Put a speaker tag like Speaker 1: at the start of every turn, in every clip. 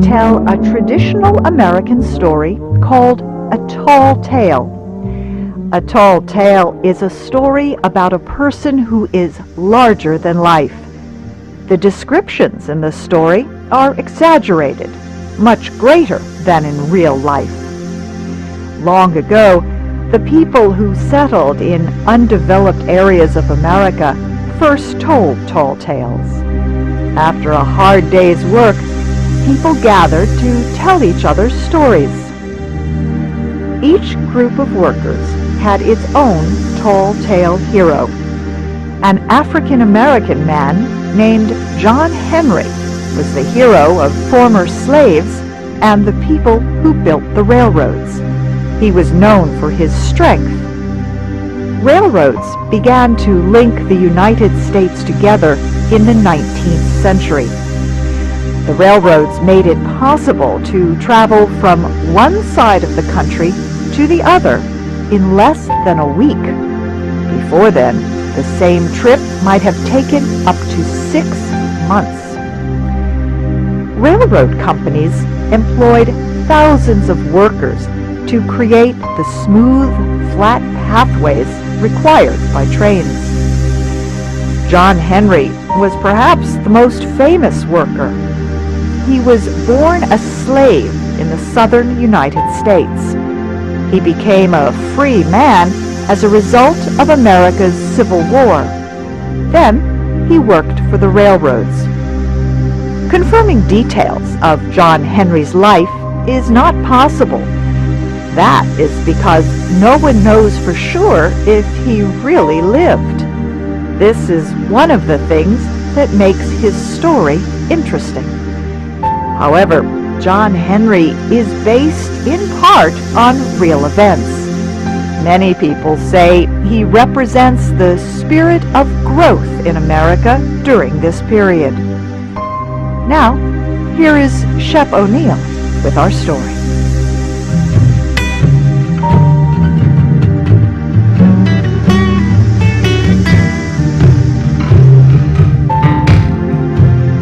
Speaker 1: tell a traditional American story called A Tall Tale. A tall tale is a story about a person who is larger than life. The descriptions in the story are exaggerated, much greater than in real life. Long ago, the people who settled in undeveloped areas of America first told tall tales. After a hard day's work, people gathered to tell each other stories. Each group of workers had its own tall tale hero. An African-American man named John Henry was the hero of former slaves and the people who built the railroads. He was known for his strength. Railroads began to link the United States together in the 19th century. The railroads made it possible to travel from one side of the country to the other in less than a week. Before then, the same trip might have taken up to 6 months. Railroad companies employed thousands of workers to create the smooth, flat pathways required by trains. John Henry was perhaps the most famous worker. He was born a slave in the southern United States. He became a free man as a result of America's Civil War. Then he worked for the railroads. Confirming details of John Henry's life is not possible. That is because no one knows for sure if he really lived. This is one of the things that makes his story interesting. However, John Henry is based in part on real events. Many people say he represents the spirit of growth in America during this period. Now, here is Shep O'Neill with our story.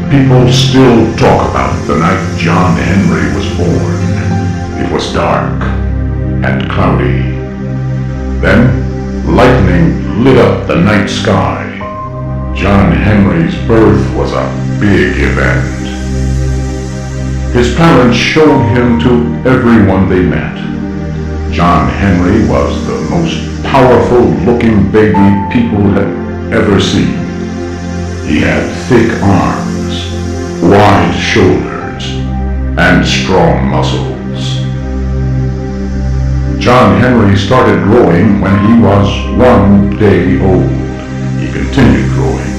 Speaker 2: People still talk about the night John Henry was born. It was dark and cloudy. Then, lightning lit up the night sky. John Henry's birth was a big event. His parents showed him to everyone they met. John Henry was the most powerful-looking baby people had ever seen. He had thick arms, wide shoulders, and strong muscles. John Henry started growing when he was 1 day old. He continued growing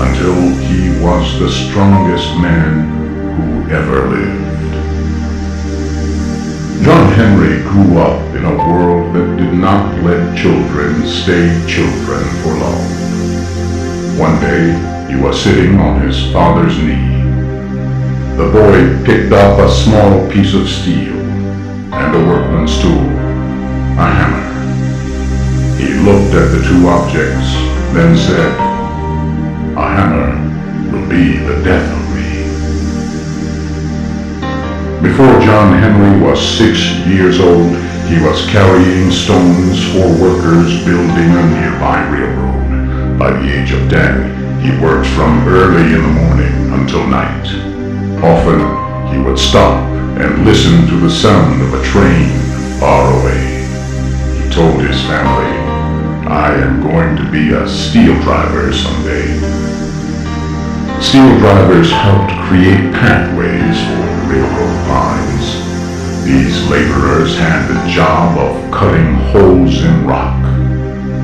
Speaker 2: until he was the strongest man who ever lived. John Henry grew up in a world that did not let children stay children for long. One day, he was sitting on his father's knee. The boy picked up a small piece of steel and a workman's tool, a hammer. He looked at the two objects, then said, "A hammer will be the death of me." Before John Henry was 6 years old, he was carrying stones for workers building a nearby railroad. By the age of 10, he worked from early in the morning until night. Often, he would stop and listen to the sound of a train far away. He told his family, "I am going to be a steel driver someday." Steel drivers helped create pathways for the railroad lines. These laborers had the job of cutting holes in rock.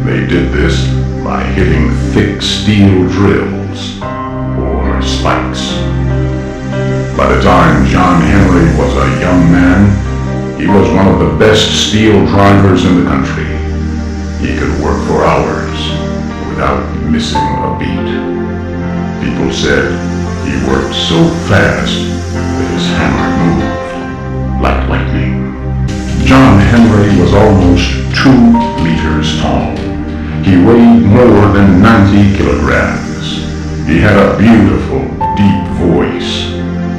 Speaker 2: They did this by hitting thick steel drills or spikes. By the time John Henry was a young man, he was one of the best steel drivers in the country. He could work for hours without missing a beat. People said he worked so fast that his hammer moved like lightning. John Henry was almost 2 meters tall. He weighed more than 90 kilograms. He had a beautiful, deep voice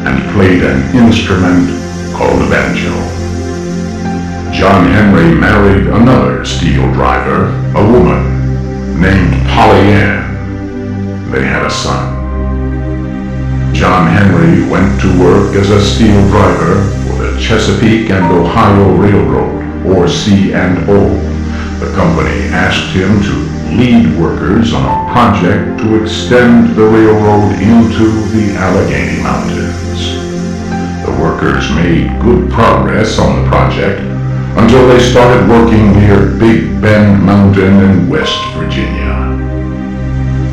Speaker 2: and played an instrument called a banjo. John Henry married another steel driver, a woman named Polly Ann. They had a son. John Henry went to work as a steel driver for the Chesapeake and Ohio Railroad, or C&O. The company asked him to lead workers on a project to extend the railroad into the Allegheny Mountains. The workers made good progress on the project until they started working near Big Bend Mountain in West Virginia.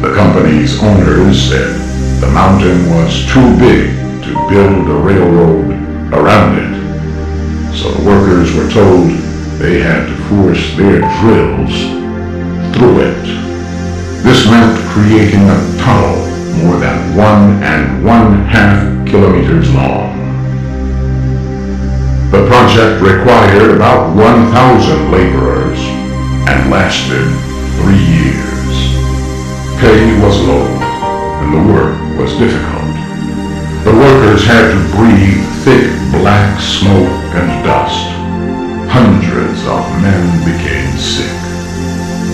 Speaker 2: The company's owners said the mountain was too big to build a railroad around it, so the workers were told they had to force their drills through it. This meant creating a tunnel more than 1.5 kilometers long. The project required about 1,000 laborers and lasted 3 years. Pay was low and the work was difficult. The workers had to breathe thick black smoke and dust. Hundreds of men became sick.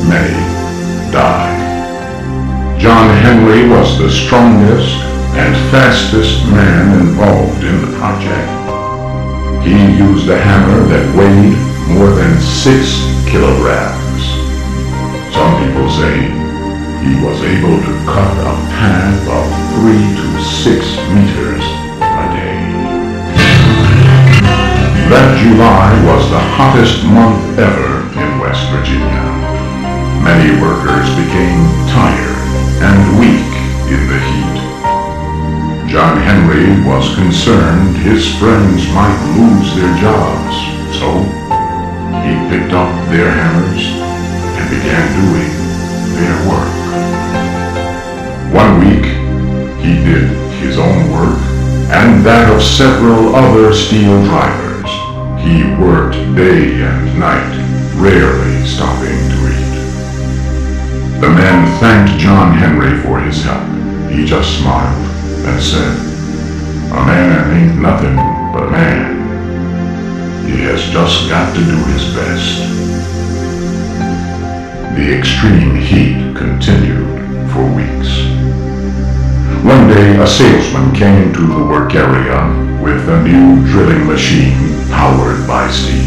Speaker 2: Many died. John Henry was the strongest and fastest man involved in the project. He used a hammer that weighed more than 6 kilograms. Some people say he was able to cut a path of 3 to 6 meters a day. That July was the hottest month ever in West Virginia. Many workers became tired and weak in the heat. John Henry was concerned his friends might lose their jobs, so he picked up their hammers and began doing their work. One week, he did his own work and that of several other steel drivers. He worked day and night, rarely stopping to eat. The men thanked John Henry for his help. He just smiled and said, "A man ain't nothing but a man. He has just got to do his best." The extreme heat continued for weeks. One day, a salesman came to the work area with a new drilling machine powered by steam.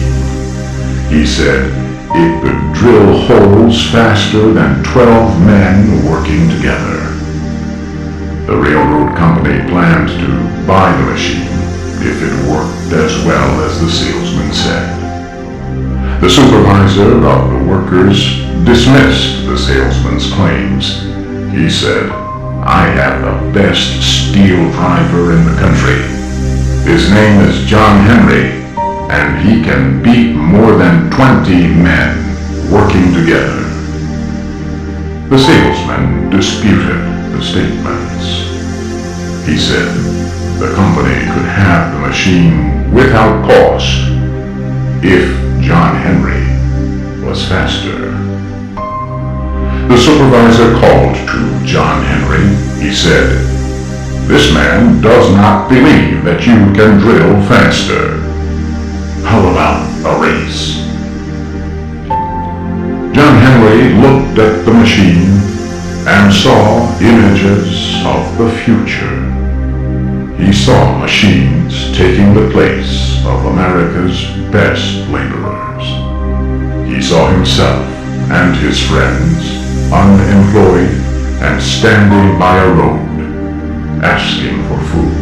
Speaker 2: He said it could drill holes faster than 12 men working together. The railroad company planned to buy the machine if it worked as well as the salesman said. The supervisor of the workers dismissed the salesman's claims. He said, "I have the best steel driver in the country. His name is John Henry, and he can beat more than 20 men working together." The salesman disputed the statements. He said the company could have the machine without cost if John Henry was faster. The supervisor called to John Henry. He said, "This man does not believe that you can drill faster. How about a race?" John Henry looked at the machine and saw images of the future. He saw machines taking the place of America's best laborers. He saw himself and his friends unemployed and standing by a road, asking for food.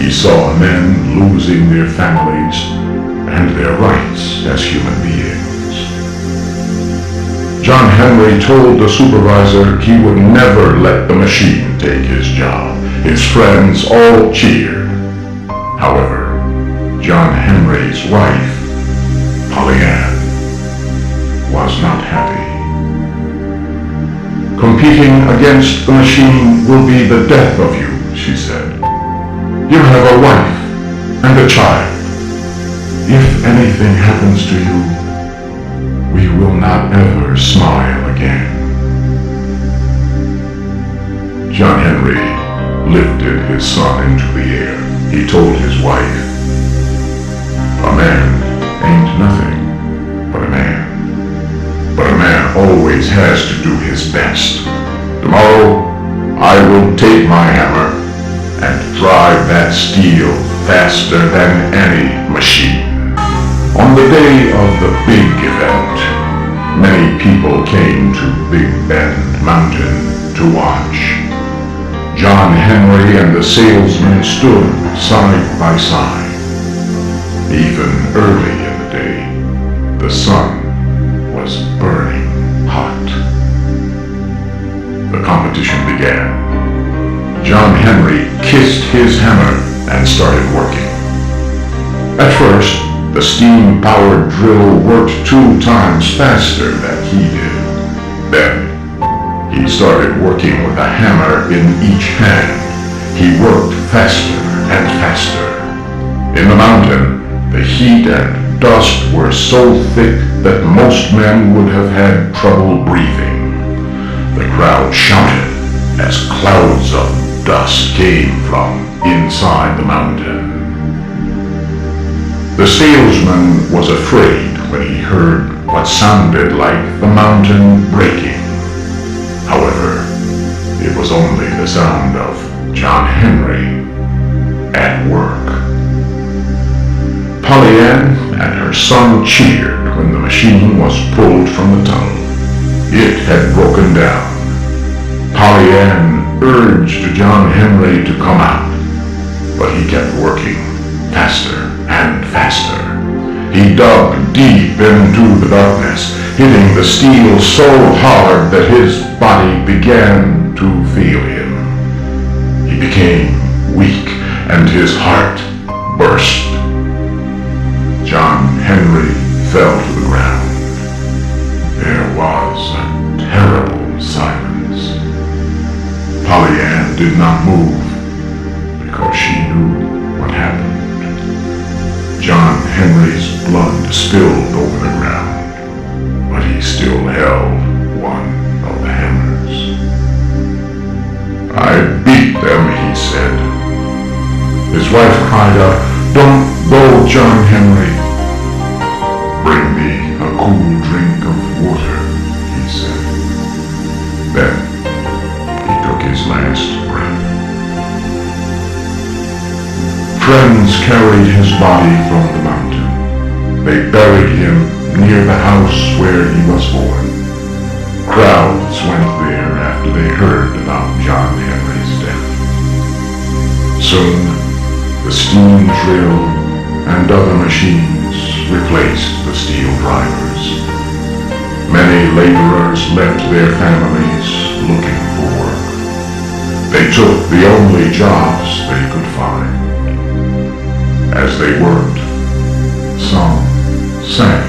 Speaker 2: He saw men losing their families and their rights as human beings. John Henry told the supervisor he would never let the machine take his job. His friends all cheered. However, John Henry's wife, Polly Ann, was not happy. "Competing against the machine will be the death of you," she said. "You have a wife and a child. If anything happens to you, we will not ever smile again." John Henry lifted his son into the air, he told his wife, "A man ain't nothing but a man. But a man always has to do his best. Tomorrow, I will take my hammer and drive that steel faster than any machine." On the day of the big event, many people came to Big Bend Mountain to watch. John Henry and the salesman stood side by side. Even early in the day, the sun was burning hot. The competition began. John Henry kissed his hammer and started working. At first, the steam-powered drill worked 2 times faster than he did. Then, he started working with a hammer in each hand. He worked faster and faster. In the mountain, the heat and dust were so thick that most men would have had trouble breathing. The crowd shouted as clouds of dust came from inside the mountain. The salesman was afraid when he heard what sounded like the mountain breaking. However, it was only the sound of John Henry at work. Polly Ann and her son cheered when the machine was pulled from the tunnel. It had broken down. Polly Ann urged John Henry to come out, but he kept working faster and faster. He dug deep into the darkness, hitting the steel so hard that his body began to fail him. He became weak and his heart burst. John Henry fell to the ground. There was a terrible silence. Polly Ann did not move because she knew what happened. John Henry's blood spilled over the ground, but he still held one of the hammers. "I beat them," he said. His wife cried out, "Don't go, John Henry." "Bring me a cool drink of water," he said. Then he took his last breath. Friends carried his body from the mountain. They buried him near the house where he was born. Crowds went there after they heard about John Henry's death. Soon, the steam drill and other machines replaced the steel drivers. Many laborers left their families looking for work. They took the only jobs they could find. As they worked, some sang